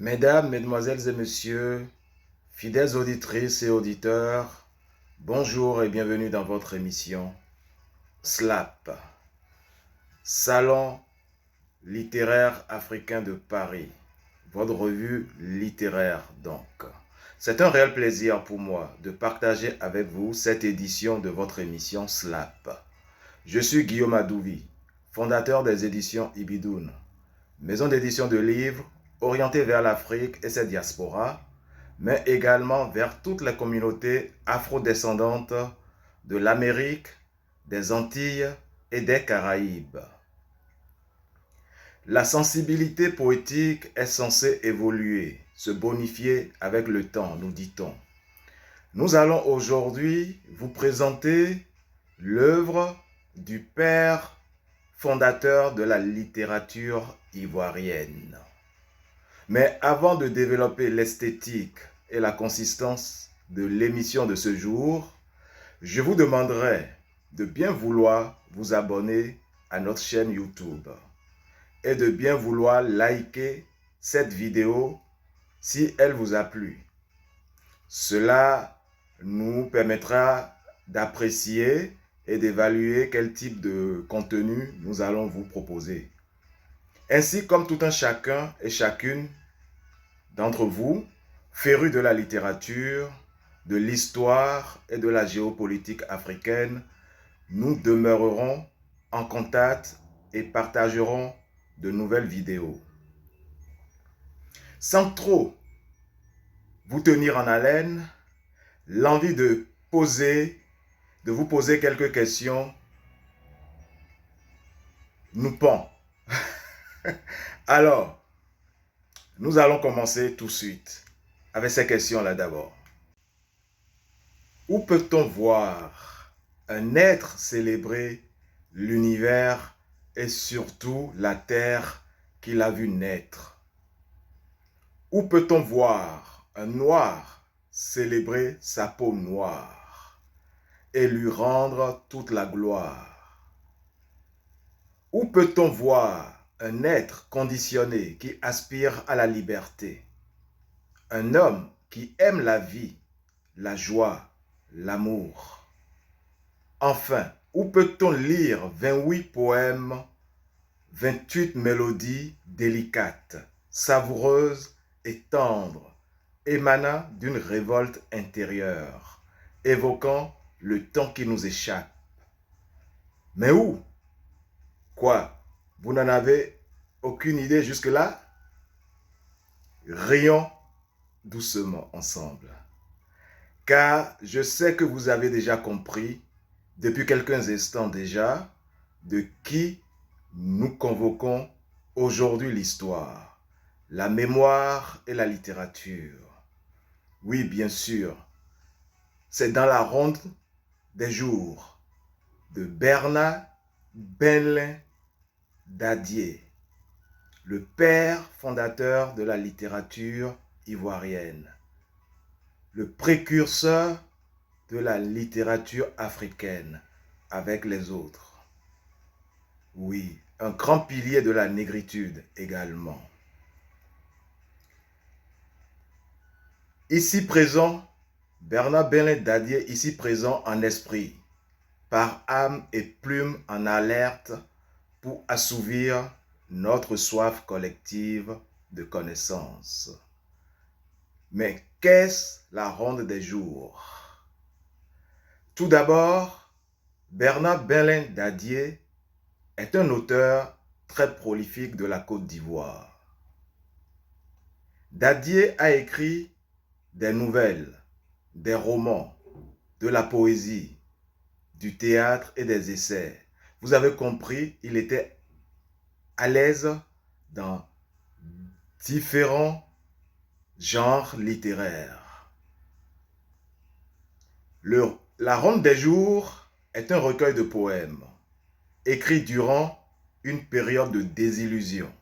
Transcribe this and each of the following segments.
Mesdames, Mesdemoiselles et Messieurs, fidèles auditrices et auditeurs, bonjour et bienvenue dans votre émission SLAP, Salon littéraire africain de Paris, votre revue littéraire donc. C'est un réel plaisir pour moi de partager avec vous cette édition de votre émission SLAP. Je suis Guillaume Adouvi, fondateur des éditions Ibidoun, maison d'édition de livres orientée vers l'Afrique et ses diasporas, mais également vers toutes les communautés afrodescendantes de l'Amérique, des Antilles et des Caraïbes. La sensibilité poétique est censée évoluer, se bonifier avec le temps, nous dit-on. Nous allons aujourd'hui vous présenter l'œuvre du père fondateur de la littérature ivoirienne. Mais avant de développer l'esthétique et la consistance de l'émission de ce jour, je vous demanderai de bien vouloir vous abonner à notre chaîne YouTube et de bien vouloir liker cette vidéo si elle vous a plu. Cela nous permettra d'apprécier et d'évaluer quel type de contenu nous allons vous proposer. Ainsi comme tout un chacun et chacune d'entre vous, férus de la littérature, de l'histoire et de la géopolitique africaine, nous demeurerons en contact et partagerons de nouvelles vidéos. Sans trop vous tenir en haleine, l'envie de vous poser quelques questions nous pend. Alors, nous allons commencer tout de suite avec ces questions-là d'abord. Où peut-on voir un être célébrer l'univers et surtout la terre qu'il a vu naître? Où peut-on voir un noir célébrer sa peau noire et lui rendre toute la gloire? Où peut-on voir un être conditionné qui aspire à la liberté, un homme qui aime la vie, la joie, l'amour? Enfin, où peut-on lire 28 poèmes, 28 mélodies délicates, savoureuses et tendres, émanant d'une révolte intérieure, évoquant le temps qui nous échappe? Mais où? Quoi? Vous n'en avez aucune idée jusque-là? Rions doucement ensemble. Car je sais que vous avez déjà compris, depuis quelques instants déjà, de qui nous convoquons aujourd'hui l'histoire, la mémoire et la littérature. Oui, bien sûr, c'est dans la ronde des jours de Bernard Benlin Dadié, le père fondateur de la littérature ivoirienne, le précurseur de la littérature africaine avec les autres. Oui, un grand pilier de la négritude également. Ici présent, Bernard Benlin Dadié, ici présent en esprit, par âme et plume en alerte pour assouvir notre soif collective de connaissance. Mais qu'est-ce la ronde des jours? Tout d'abord, Bernard Benlin Dadié est un auteur très prolifique de la Côte d'Ivoire. Dadié a écrit des nouvelles, des romans, de la poésie, du théâtre et des essais. Vous avez compris, il était à l'aise dans différents genres littéraires. La Ronde des jours est un recueil de poèmes écrit durant une période de désillusion.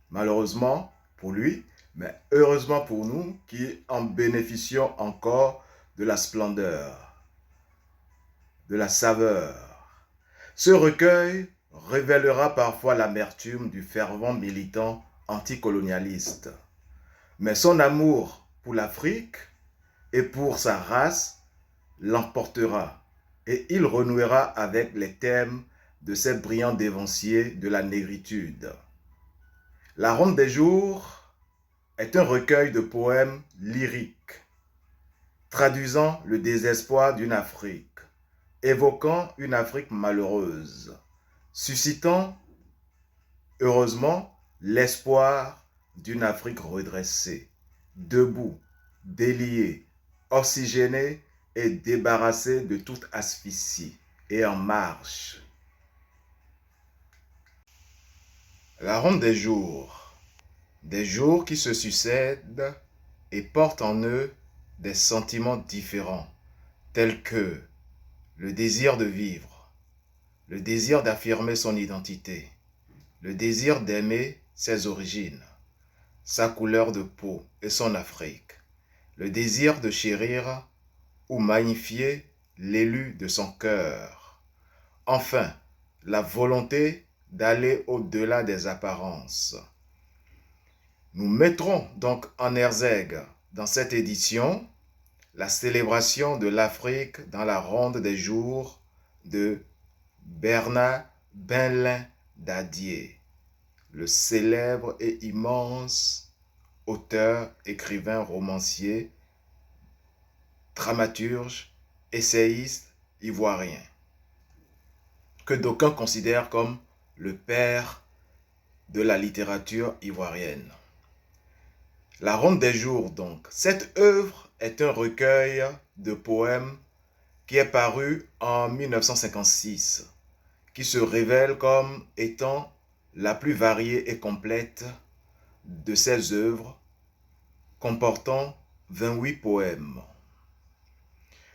Malheureusement pour lui, mais heureusement pour nous qui en bénéficions encore de la splendeur, de la saveur. Ce recueil révélera parfois l'amertume du fervent militant anticolonialiste Mais son amour pour l'Afrique et pour sa race l'emportera et il renouera avec les thèmes de ces brillants dévanciers de la négritude. La Ronde des jours est un recueil de poèmes lyriques, traduisant le désespoir d'une Afrique, évoquant une Afrique malheureuse, suscitant, heureusement, l'espoir d'une Afrique redressée, debout, déliée, oxygénée et débarrassée de toute asphyxie et en marche. La ronde des jours qui se succèdent et portent en eux des sentiments différents, tels que le désir de vivre, le désir d'affirmer son identité, le désir d'aimer ses origines, sa couleur de peau et son Afrique, le désir de chérir ou magnifier l'élu de son cœur, enfin, la volonté d'aller au-delà des apparences. Nous mettrons donc en exergue dans cette édition la célébration de l'Afrique dans la ronde des jours de Bernard Benlin Dadier, le célèbre et immense auteur, écrivain, romancier, dramaturge, essayiste ivoirien, que d'aucuns considèrent comme le père de la littérature ivoirienne. La ronde des jours, donc. Cette œuvre est un recueil de poèmes qui est paru en 1956, qui se révèle comme étant la plus variée et complète de ses œuvres, comportant 28 poèmes.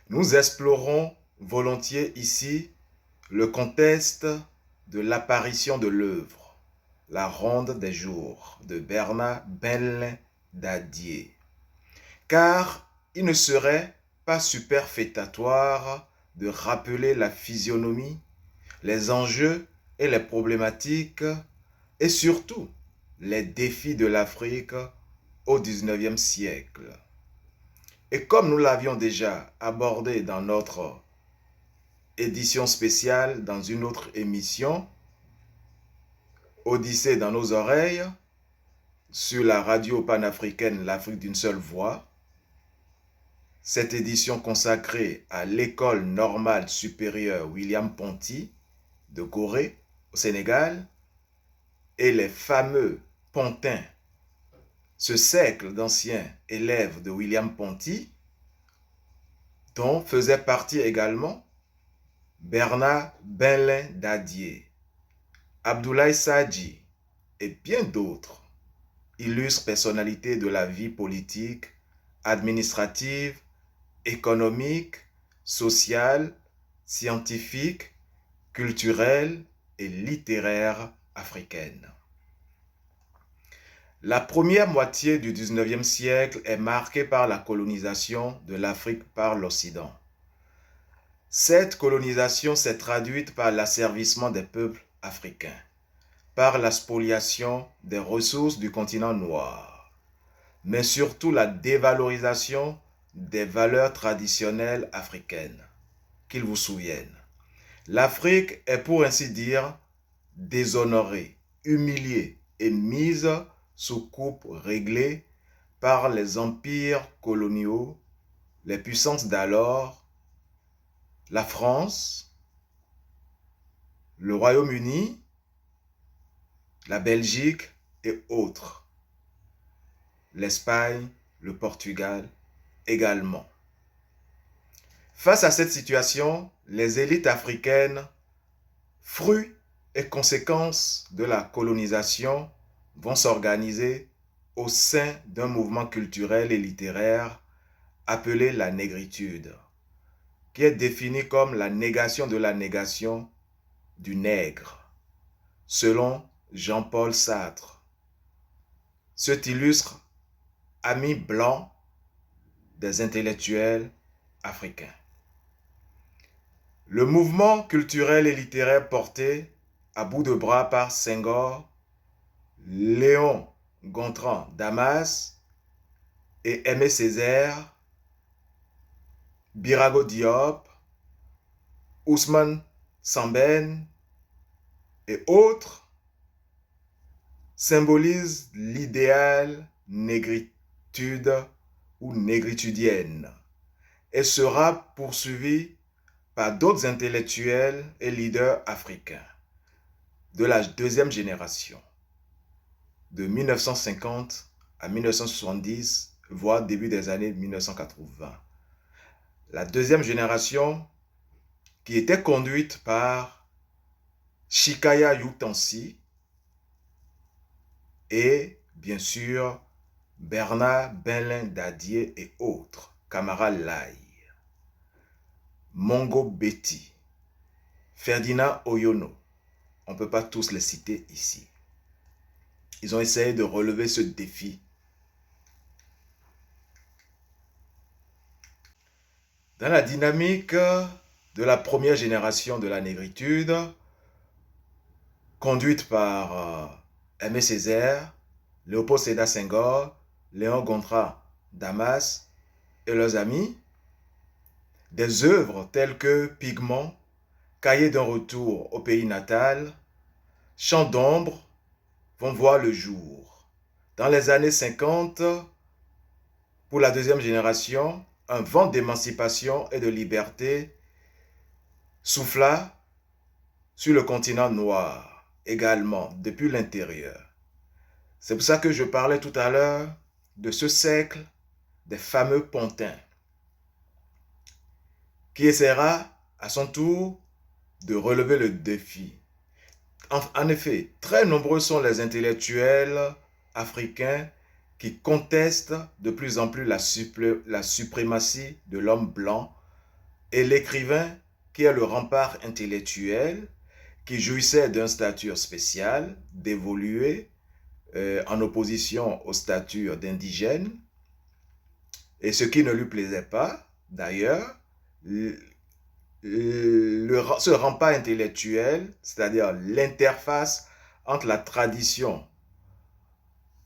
Nous explorons volontiers ici le contexte de l'apparition de l'œuvre, La ronde des jours de Bernard Benlin Dadier, car il ne serait pas superfétatoire de rappeler la physionomie, les enjeux et les problématiques et surtout les défis de l'Afrique au XIXe siècle. Et comme nous l'avions déjà abordé dans notre édition spéciale, dans une autre émission, Odyssée dans nos oreilles, sur la radio panafricaine L'Afrique d'une seule voix, cette édition consacrée à l'école normale supérieure William Ponty de Gorée, au Sénégal, et les fameux Pontins, ce siècle d'anciens élèves de William Ponty, dont faisait partie également Bernard Benlin Dadier, Abdoulaye Sadji et bien d'autres illustres personnalités de la vie politique, administrative, économique, sociale, scientifique, culturelle et littéraire africaine. La première moitié du XIXe siècle est marquée par la colonisation de l'Afrique par l'Occident. Cette colonisation s'est traduite par l'asservissement des peuples africains, par la spoliation des ressources du continent noir, mais surtout la dévalorisation des valeurs traditionnelles africaines, qu'ils vous souviennent. L'Afrique est pour ainsi dire déshonorée, humiliée et mise sous coupe réglée par les empires coloniaux, les puissances d'alors, la France, le Royaume-Uni, la Belgique et autres, l'Espagne, le Portugal également. Face à cette situation, les élites africaines, fruits et conséquences de la colonisation, vont s'organiser au sein d'un mouvement culturel et littéraire appelé la négritude, qui est défini comme la négation de la négation du nègre, selon Jean-Paul Sartre, cet illustre ami blanc des intellectuels africains. Le mouvement culturel et littéraire porté à bout de bras par Senghor, Léon Gontran Damas et Aimé Césaire, Birago Diop, Ousmane Sembène et autres symbolisent l'idéal négritude ou négritudienne et sera poursuivi par d'autres intellectuels et leaders africains de la deuxième génération, de 1950 à 1970, voire début des années 1980. La deuxième génération qui était conduite par Chikaya Yutansi et bien sûr Bernard Benlin Dadier et autres, Camara Lai, Mongo Betty, Ferdinand Oyono. On ne peut pas tous les citer ici. Ils ont essayé de relever ce défi. Dans la dynamique de la première génération de la négritude, conduite par Aimé Césaire, Léopold Sédar Senghor, Léon Gontran Damas et leurs amis, des œuvres telles que Pigment, Cahier d'un retour au pays natal, Chants d'ombre vont voir le jour. Dans les années 50, pour la deuxième génération, un vent d'émancipation et de liberté souffla sur le continent noir, également depuis l'intérieur. C'est pour ça que je parlais tout à l'heure de ce siècle des fameux pontins, qui essaiera à son tour de relever le défi. En effet, très nombreux sont les intellectuels africains qui contestent de plus en plus la suprématie de l'homme blanc et l'écrivain qui est le rempart intellectuel, qui jouissait d'un statut spécial, d'évoluer en opposition au statut d'indigène, et ce qui ne lui plaisait pas, d'ailleurs, ce rempart intellectuel, c'est-à-dire l'interface entre la tradition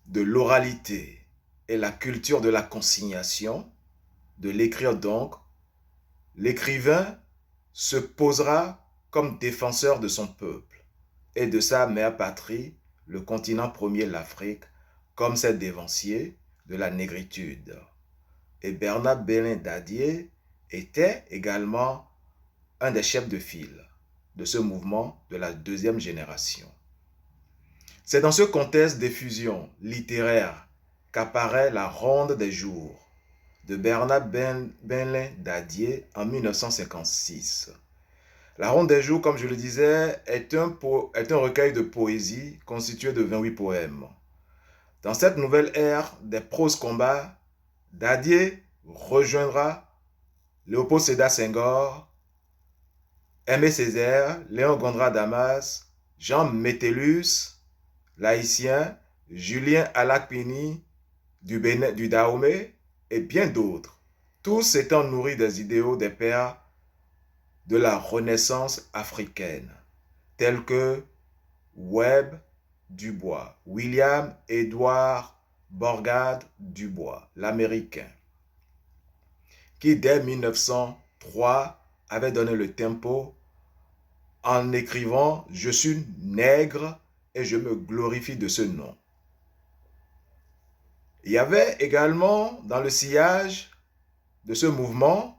de l'oralité et la culture de la consignation, de l'écrire donc, l'écrivain se posera comme défenseur de son peuple et de sa mère patrie, le continent premier, l'Afrique, comme ses dévanciers de la négritude. Et Bernard Benlin Dadier était également un des chefs de file de ce mouvement de la deuxième génération. C'est dans ce contexte d'effusion littéraire qu'apparaît la Ronde des jours de Bernard Benlin Dadier en 1956. La Ronde des jours, comme je le disais, est un recueil de poésie constitué de 28 poèmes. Dans cette nouvelle ère des proses combats, Dadier rejoindra Léopold Sédar Senghor, Aimé Césaire, Léon Gontran Damas, Jean Métellus, l'haïtien, Julien Alakpini, du Dahomey et bien d'autres, tous étant nourris des idéaux des pères de la Renaissance africaine, tels que Webb Dubois, William Edward Borgard Dubois, l'Américain, qui dès 1903 avait donné le tempo en écrivant « Je suis nègre et je me glorifie de ce nom ». Il y avait également dans le sillage de ce mouvement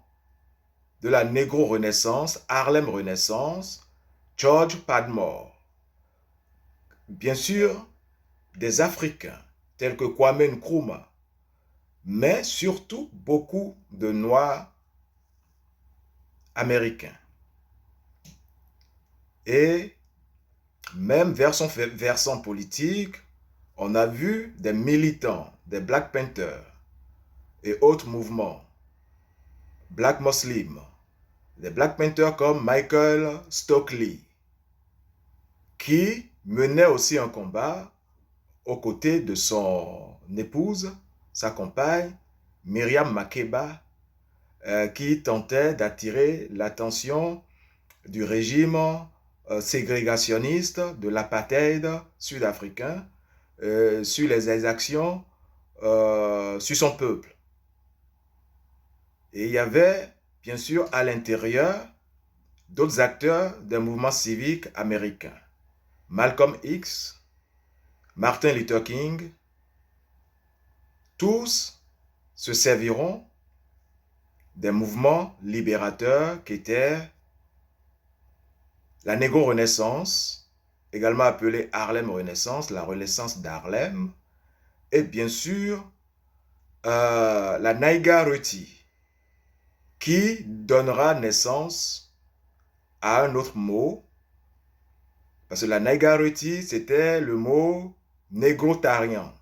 de la négro-renaissance, Harlem Renaissance, George Padmore. Bien sûr, des Africains tels que Kwame Nkrumah, mais surtout beaucoup de Noirs américains. Et même vers son versant politique, on a vu des militants, des Black Panthers et autres mouvements, Black Muslims, des Black Panthers comme Michael Stokely, qui menait aussi un combat aux côtés de son épouse, sa compagne, Miriam Makeba, qui tentait d'attirer l'attention du régime ségrégationniste de l'apartheid sud-africain sur les exactions sur son peuple. Et il y avait, bien sûr, à l'intérieur, d'autres acteurs des mouvements civiques américains. Malcolm X, Martin Luther King, tous se serviront des mouvements libérateurs qui étaient la Négro-Renaissance, également appelée Harlem Renaissance, la Renaissance d'Harlem, et bien sûr la Naiga-Reti, qui donnera naissance à un autre mot, parce que la Naiga-Reti, c'était le mot négrotarien,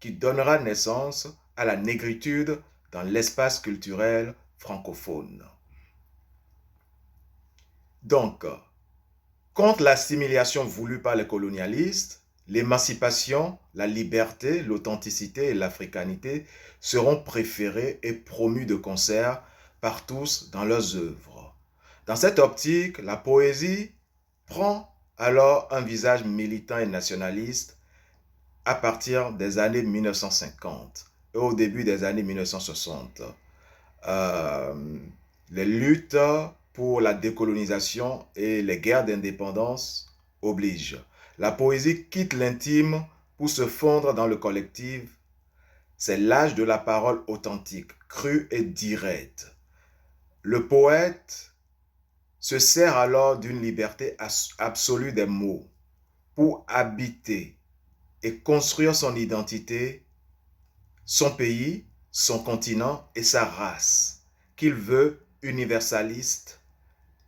qui donnera naissance à la négritude dans l'espace culturel francophone. Donc, contre l'assimilation voulue par les colonialistes, l'émancipation, la liberté, l'authenticité et l'africanité seront préférées et promues de concert par tous dans leurs œuvres. Dans cette optique, la poésie prend alors un visage militant et nationaliste à partir des années 1950 et au début des années 1960. Les luttes pour la décolonisation et les guerres d'indépendance obligent. La poésie quitte l'intime pour se fondre dans le collectif. C'est l'âge de la parole authentique, crue et directe. Le poète se sert alors d'une liberté absolue des mots pour habiter et construire son identité, son pays, son continent et sa race, qu'il veut universaliste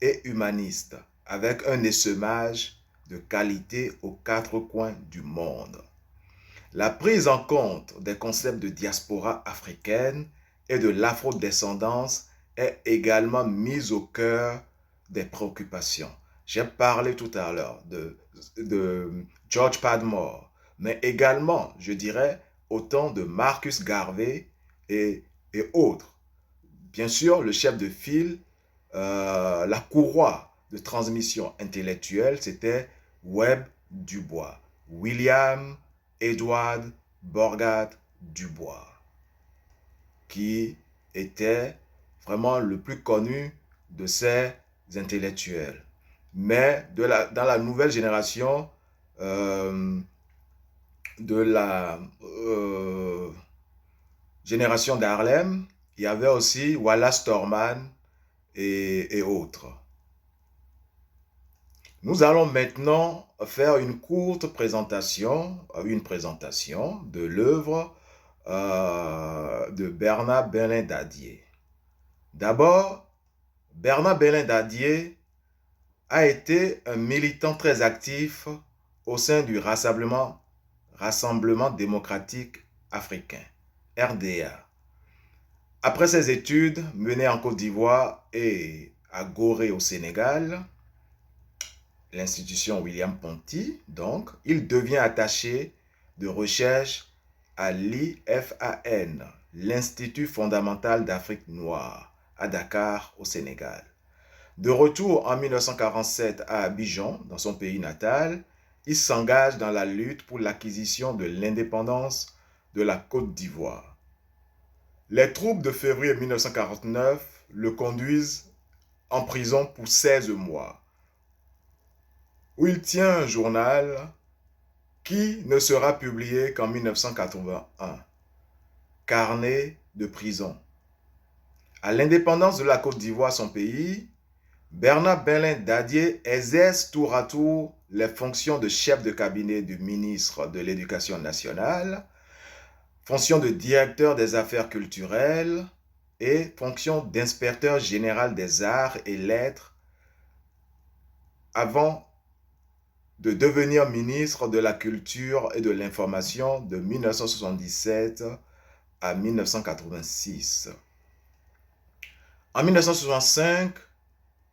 et humaniste, avec un essaimage de qualité aux quatre coins du monde. La prise en compte des concepts de diaspora africaine et de l'afrodescendance est également mise au cœur des préoccupations. J'ai parlé tout à l'heure de George Padmore, mais également, je dirais, autant de Marcus Garvey et autres. Bien sûr, le chef de file, la courroie de transmission intellectuelle, c'était Webb Dubois, William Edward Borgard Dubois, qui était vraiment le plus connu de ces intellectuels. Mais dans la nouvelle génération de la génération d'Harlem, il y avait aussi Wallace Storman et autres. Nous allons maintenant faire une courte présentation, de l'œuvre de Bernard Belin d'Adier. D'abord, Bernard Belin d'Adier a été un militant très actif au sein du Rassemblement démocratique africain, RDA. Après ses études menées en Côte d'Ivoire et à Gorée au Sénégal, l'institution William Ponty, donc, il devient attaché de recherche à l'IFAN, l'Institut fondamental d'Afrique noire, à Dakar, au Sénégal. De retour en 1947 à Abidjan, dans son pays natal, il s'engage dans la lutte pour l'acquisition de l'indépendance de la Côte d'Ivoire. Les troupes de février 1949 le conduisent en prison pour 16 mois, où il tient un journal qui ne sera publié qu'en 1981, Carnet de prison. À l'indépendance de la Côte d'Ivoire, son pays, Bernard Belin d'Adier exerce tour à tour les fonctions de chef de cabinet du ministre de l'Éducation nationale, fonction de directeur des affaires culturelles et fonction d'inspecteur général des arts et lettres avant de devenir ministre de la Culture et de l'Information de 1977 à 1986. En 1965,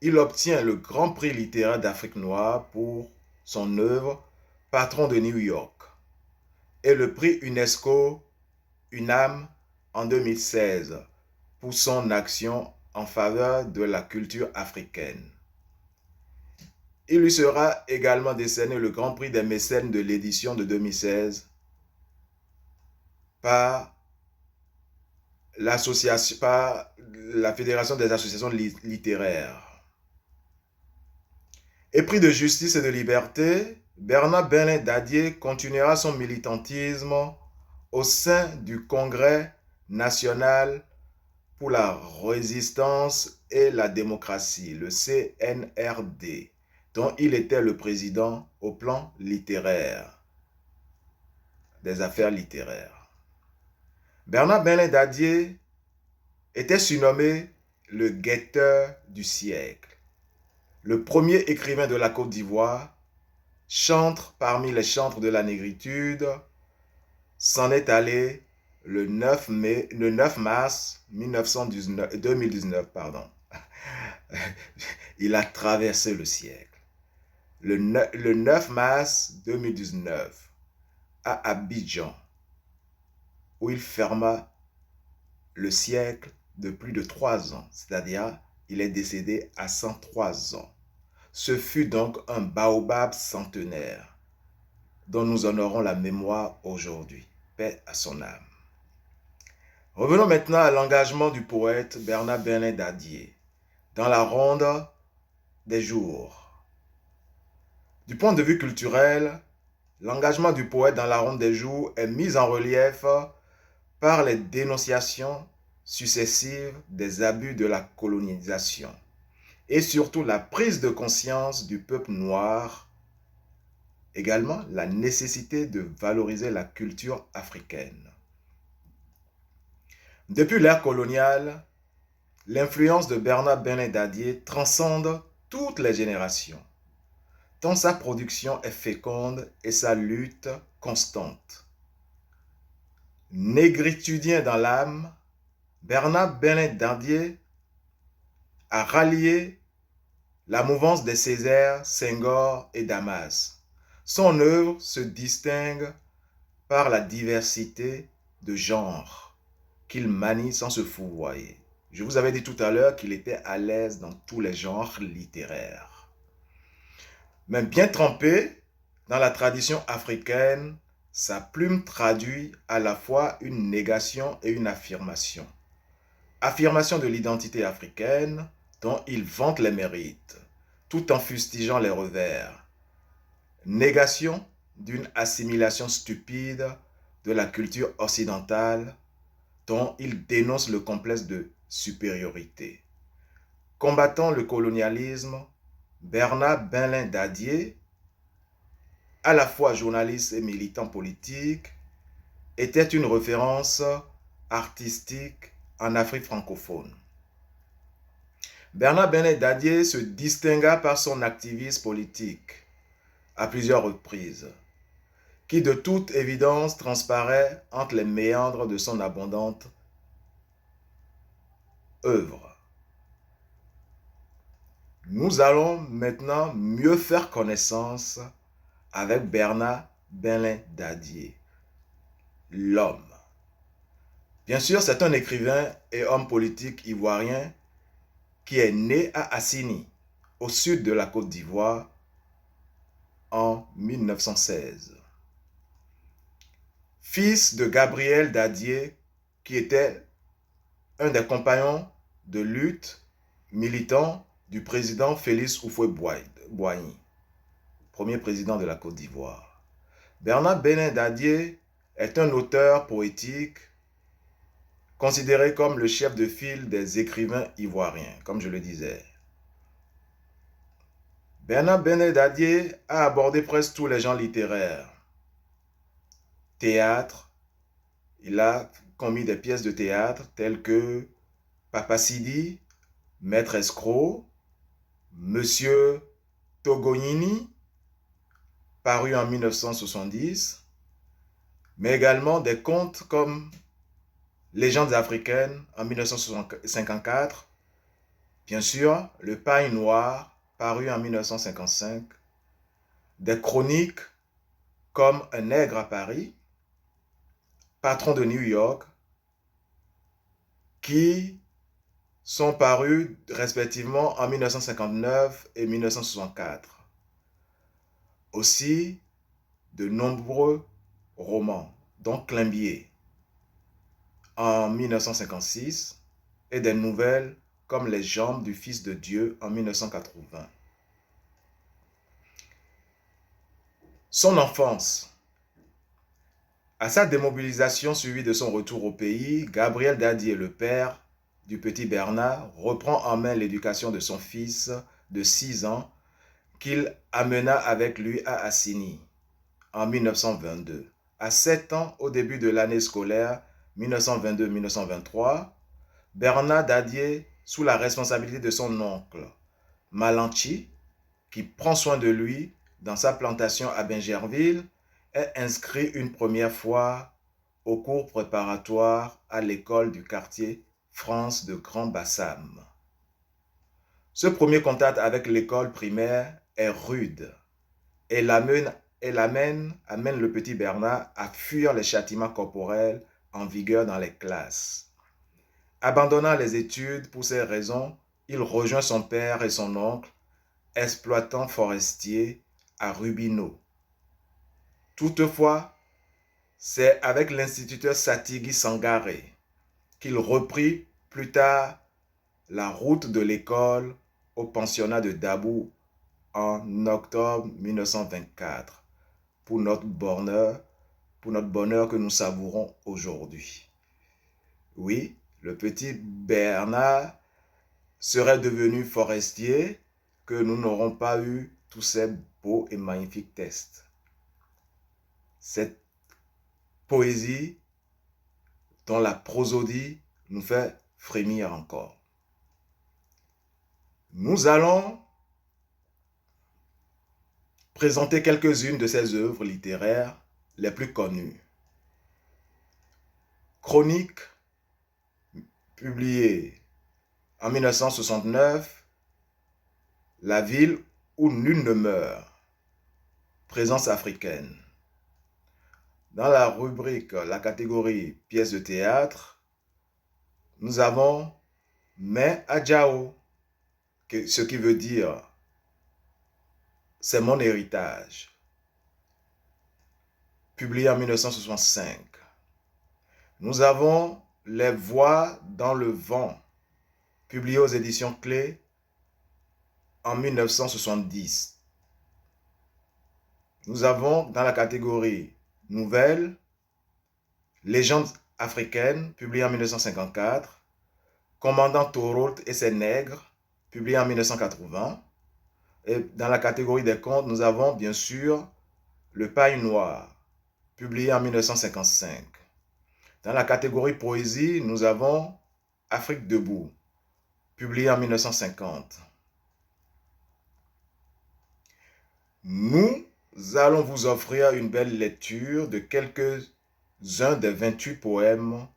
il obtient le Grand Prix littéraire d'Afrique noire pour son œuvre Patron de New York et le prix UNESCO UNAM en 2016 pour son action en faveur de la culture africaine. Il lui sera également décerné le Grand Prix des mécènes de l'édition de 2016 par par la Fédération des associations littéraires. Épris de justice et de liberté, Bernard Benlin Dadier continuera son militantisme au sein du Congrès national pour la résistance et la démocratie, le CNRD, dont il était le président au plan littéraire, des affaires littéraires. Bernard Benlin Dadier était surnommé le guetteur du siècle. Le premier écrivain de la Côte d'Ivoire, chantre parmi les chantres de la négritude, s'en est allé le 9 mars 2019. Il a traversé le siècle. Le 9 mars 2019, à Abidjan, où il ferma le siècle de plus de 3 ans, c'est-à-dire il est décédé à 103 ans. Ce fut donc un baobab centenaire dont nous honorons la mémoire aujourd'hui. Paix à son âme. Revenons maintenant à l'engagement du poète Bernard Benlin Dadier dans la ronde des jours. Du point de vue culturel, l'engagement du poète dans la ronde des jours est mis en relief par les dénonciations successives des abus de la colonisation et surtout la prise de conscience du peuple noir, également la nécessité de valoriser la culture africaine. Depuis l'ère coloniale, l'influence de Bernard Benlin Dadier transcende toutes les générations, tant sa production est féconde et sa lutte constante. Négritudien dans l'âme, Bernard Benlin Dadier a rallié la mouvance des Césaire, Senghor et Damas. Son œuvre se distingue par la diversité de genres qu'il manie sans se fourvoyer. Je vous avais dit tout à l'heure qu'il était à l'aise dans tous les genres littéraires. Mais bien trempé dans la tradition africaine, sa plume traduit à la fois une négation et une affirmation. Affirmation de l'identité africaine dont il vante les mérites, tout en fustigeant les revers. Négation d'une assimilation stupide de la culture occidentale dont il dénonce le complexe de supériorité. Combattant le colonialisme, Bernard Benlin Dadier, à la fois journaliste et militant politique, était une référence artistique en Afrique francophone. Bernard Benlin Dadier se distingua par son activisme politique à plusieurs reprises, qui de toute évidence transparaît entre les méandres de son abondante œuvre. Nous allons maintenant mieux faire connaissance avec Bernard Benlin Dadier, l'homme. Bien sûr, c'est un écrivain et homme politique ivoirien qui est né à Assini, au sud de la Côte d'Ivoire, en 1916. Fils de Gabriel Dadier, qui était un des compagnons de lutte militant du président Félix Houphouët-Boigny, premier président de la Côte d'Ivoire. Bernard Benlin Dadier est un auteur poétique considéré comme le chef de file des écrivains ivoiriens, comme je le disais. Bernard Benlin Dadier a abordé presque tous les genres littéraires. Théâtre, il a commis des pièces de théâtre telles que Papa Sidi, Maître Escroc, Monsieur Togonini, paru en 1970, mais également des contes comme Légendes africaines en 1954, bien sûr, Le Pagne Noir, paru en 1955, des chroniques comme Un nègre à Paris, Patron de New York, qui sont parus respectivement en 1959 et 1964. Aussi, de nombreux romans, dont Climbié, en 1956 et des nouvelles comme Les jambes du Fils de Dieu en 1980. Son enfance. À sa démobilisation suivie de son retour au pays, Gabriel Dadier, le père du petit Bernard, reprend en main l'éducation de son fils de 6 ans qu'il amena avec lui à Assigny en 1922. À 7 ans, au début de l'année scolaire 1922-1923, Bernard Dadier, sous la responsabilité de son oncle Malanchi, qui prend soin de lui dans sa plantation à Bingerville, est inscrit une première fois au cours préparatoire à l'école du quartier France de Grand Bassam. Ce premier contact avec l'école primaire est rude et amène le petit Bernard à fuir les châtiments corporels en vigueur dans les classes. Abandonnant les études pour ces raisons, il rejoint son père et son oncle, exploitant forestier à Rubino. Toutefois, c'est avec l'instituteur Satigui Sangaré qu'il reprit plus tard la route de l'école au pensionnat de Dabou en octobre 1924 pour notre bonheur que nous savourons aujourd'hui. Oui, le petit Bernard serait devenu forestier que nous n'aurons pas eu tous ces beaux et magnifiques tests. Cette poésie dont la prosodie nous fait frémir encore. Nous allons présenter quelques-unes de ses œuvres littéraires les plus connues. Chronique, publiée en 1969, La ville où nul ne meurt, présence africaine. Dans la rubrique, la catégorie pièces de théâtre, nous avons Mais Adjao, ce qui veut dire c'est mon héritage, publié en 1965. Nous avons Les voix dans le vent, publié aux éditions Clés en 1970. Nous avons dans la catégorie nouvelle Légendes africaines, publié en 1954, Commandant Torolt et ses nègres, publié en 1980. Et dans la catégorie des contes, nous avons bien sûr Le Paille Noir, publié en 1955. Dans la catégorie poésie, nous avons Afrique debout, publié en 1950. Nous allons vous offrir une belle lecture de quelques-uns des 28 poèmes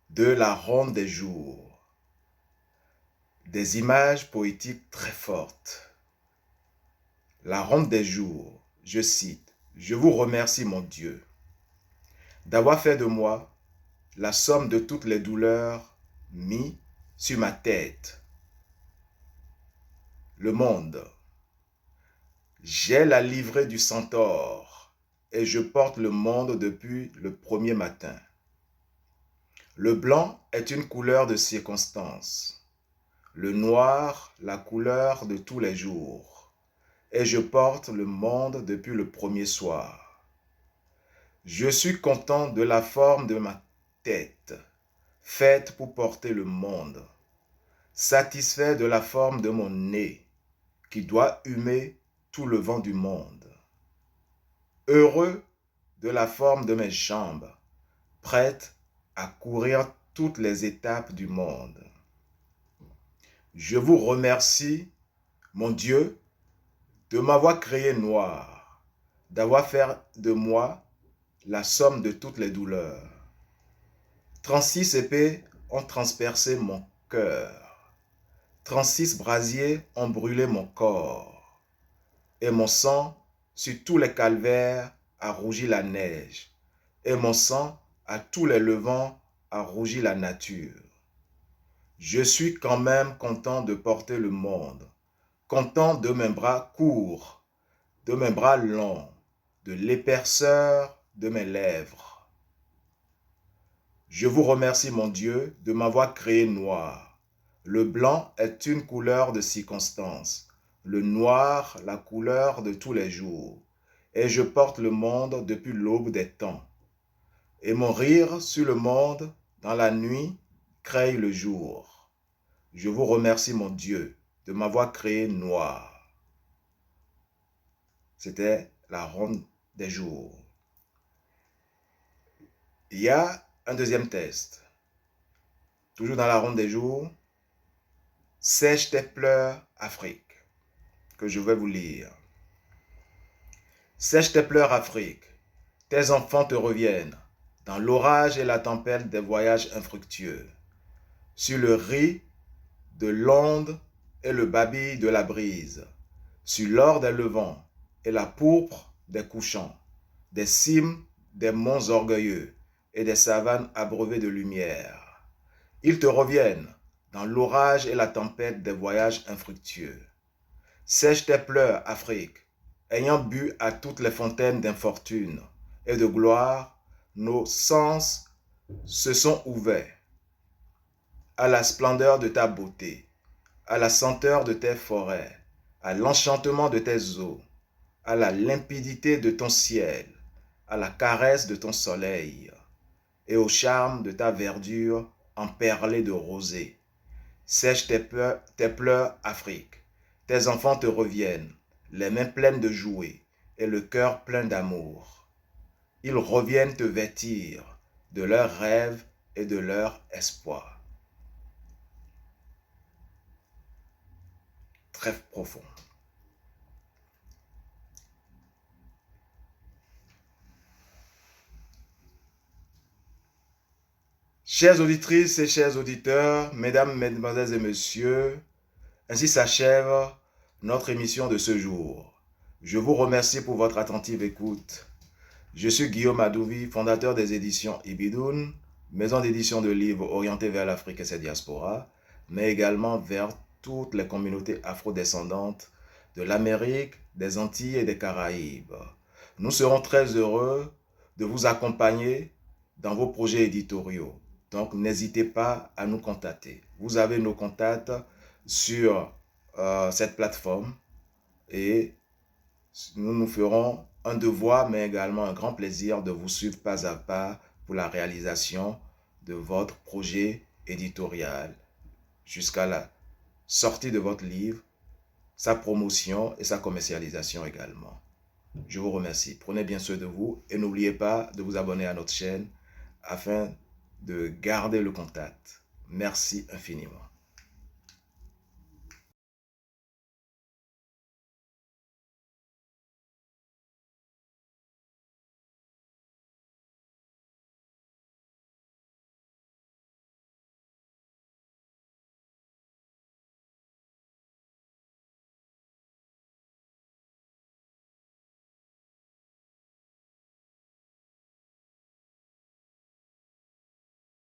de La Ronde des jours. Des images poétiques très fortes. La Ronde des jours, je cite, « Je vous remercie, mon Dieu, d'avoir fait de moi la somme de toutes les douleurs mis sur ma tête. Le monde. J'ai la livrée du centaure et je porte le monde depuis le premier matin. Le blanc est une couleur de circonstance, le noir la couleur de tous les jours, et je porte le monde depuis le premier soir. Je suis content de la forme de ma tête, faite pour porter le monde, satisfait de la forme de mon nez, qui doit humer tout le vent du monde. Heureux de la forme de mes jambes, prêtes à courir toutes les étapes du monde. Je vous remercie, mon Dieu, de m'avoir créé noir, d'avoir fait de moi la somme de toutes les douleurs. 36 épées ont transpercé mon cœur. 36 brasiers ont brûlé mon corps. Et mon sang, sur tous les calvaires, a rougi la neige. Et mon sang, à tous les levants, a rougi la nature. Je suis quand même content de porter le monde, content de mes bras courts, de mes bras longs, de l'épaisseur de mes lèvres. Je vous remercie, mon Dieu, de m'avoir créé noir. Le blanc est une couleur de circonstance, le noir la couleur de tous les jours. Et je porte le monde depuis l'aube des temps. Et mon rire sur le monde, dans la nuit, crée le jour. Je vous remercie, mon Dieu, de m'avoir créé noir. C'était la ronde des jours. Il y a un deuxième test. Toujours dans la ronde des jours. Sèche tes pleurs, Afrique, que je vais vous lire. Sèche tes pleurs, Afrique. Tes enfants te reviennent, dans l'orage et la tempête des voyages infructueux. Sur le riz de l'onde et le babil de la brise. Sur l'or des levants et la pourpre des couchants. Des cimes des monts orgueilleux et des savanes abreuvées de lumière. Ils te reviennent dans l'orage et la tempête des voyages infructueux. Sèche tes pleurs, Afrique, ayant bu à toutes les fontaines d'infortune et de gloire, nos sens se sont ouverts à la splendeur de ta beauté, à la senteur de tes forêts, à l'enchantement de tes eaux, à la limpidité de ton ciel, à la caresse de ton soleil, et au charme de ta verdure emperlée de rosée. Sèche tes pleurs, Afrique. Tes enfants te reviennent, les mains pleines de jouets et le cœur plein d'amour. Ils reviennent te vêtir de leurs rêves et de leur espoir. Très profond. Chères auditrices et chers auditeurs, mesdames, mesdemoiselles et messieurs, ainsi s'achève notre émission de ce jour. Je vous remercie pour votre attentive écoute. Je suis Guillaume Adouvi, fondateur des éditions Ibidoun, maison d'édition de livres orientée vers l'Afrique et ses diasporas, mais également vers toutes les communautés afrodescendantes de l'Amérique, des Antilles et des Caraïbes. Nous serons très heureux de vous accompagner dans vos projets éditoriaux. Donc, n'hésitez pas à nous contacter. Vous avez nos contacts sur cette plateforme et nous nous ferons un devoir, mais également un grand plaisir de vous suivre pas à pas pour la réalisation de votre projet éditorial jusqu'à la sortie de votre livre, sa promotion et sa commercialisation également. Je vous remercie. Prenez bien soin de vous et n'oubliez pas de vous abonner à notre chaîne afin de garder le contact. Merci infiniment.